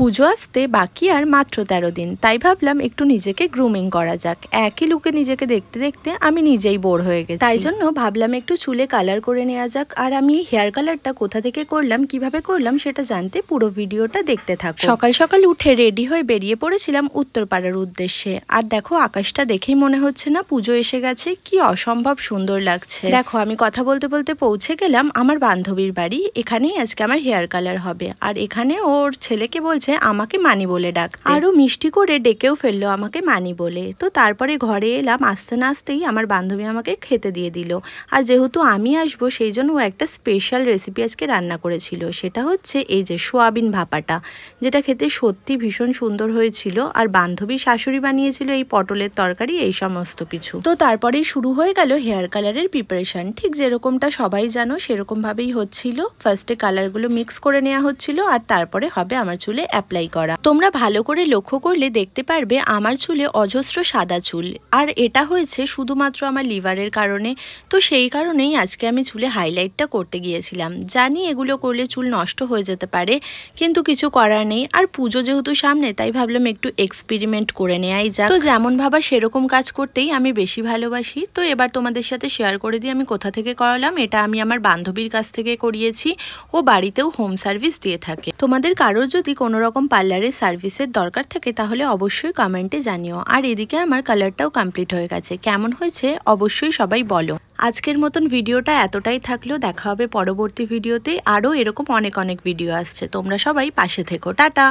পুজো আসতে বাকি আর মাত্র 13 দিন, তাই ভাবলাম একটু নিজেকে গ্রুমিং করা যাক। একই লুকে নিজেকে দেখতে দেখতে আমি নিজেই বোর হয়ে গেছি, তাই জন্য ভাবলাম একটু চুলে কালার করে নেওয়া যাক। আর আমি এই হেয়ার কালারটা কোথা থেকে করলাম, কিভাবে করলাম সেটা জানতে পুরো ভিডিওটা দেখতে থাকো। সকাল সকাল উঠে রেডি হয়ে বেরিয়ে পড়েছিলাম উত্তরপাড়ার উদ্দেশ্যে। আর দেখো, আকাশটা দেখেই মনে হচ্ছে না পুজো এসে গেছে, কি অসম্ভব সুন্দর লাগছে। দেখো, আমি কথা বলতে বলতে পৌঁছে গেলাম আমার বান্ধবীর বাড়ি। এখানেই আজকে আমার হেয়ার কালার হবে। আর এখানে ওর ছেলেকে বলছে আমাকে মানি বলে ডাকতে, আরো মিষ্টি করে ডেকেও ফেললো আমাকে মানি বলে। তো তারপরে ঘরে এলাম, আসতে না আসতেই আমার বান্ধবী আমাকে খেতে দিয়ে দিল। আর যেহেতু আমি আসবো সেই জন্য ও একটা স্পেশাল রেসিপি আজকে রান্না করেছিল, সেটা হচ্ছে এই যে সোয়াবিন ভাপাটা, যেটা খেতে সত্যি ভীষণ সুন্দর হয়েছিল। আর বান্ধবীর শাশুড়ি বানিয়েছিল এই পটলের তরকারি, এই সমস্ত কিছু। তো তারপরেই শুরু হয়ে গেল হেয়ার কালারের প্রিপারেশন। ঠিক যেরকমটা সবাই জানো সেরকম ভাবেই হচ্ছিল। ফার্স্টে কালারগুলো মিক্স করে নেওয়া হচ্ছিল, আর তারপরে হবে আমার চুলে অ্যাপ্লাই করা। তোমরা ভালো করে লক্ষ্য করলে দেখতে পারবে আমার চুলে অজস্র সাদা চুল, আর এটা হয়েছে শুধুমাত্র আমার লিভারের কারণে। তো সেই কারণেই আজকে আমি চুলে হাইলাইটটা করতে গিয়েছিলাম। জানি এগুলো করলে চুল নষ্ট হয়ে যেতে পারে, কিন্তু কিছু করার নেই। আর পুজো যেহেতু সামনে, তাই ভাবলাম একটু এক্সপেরিমেন্ট করে নেওয়াই যাক। তো যেমন ভাবা সেরকম কাজ করতেই আমি বেশি ভালোবাসি। তো এবার তোমাদের সাথে শেয়ার করে দিই আমি কোথা থেকে করালাম। এটা আমি আমার বান্ধবীর কাছ থেকে করিয়েছি, ও বাড়িতেও হোম সার্ভিস দিয়ে থাকে। তোমাদের কারোর যদি কোনো রকম পার্লারের সার্ভিসের দরকার থাকে তাহলে অবশ্যই কমেন্টে জানিও। আর এদিকে আমার কালারটাও কমপ্লিট হয়ে গেছে। কেমন হয়েছে অবশ্যই সবাই বলো। আজকের মতন ভিডিওটা এতটাই থাকলো, দেখা হবে পরবর্তী ভিডিওতে। আরও এরকম অনেক ভিডিও আসছে, তোমরা সবাই পাশে থেকো। টাটা।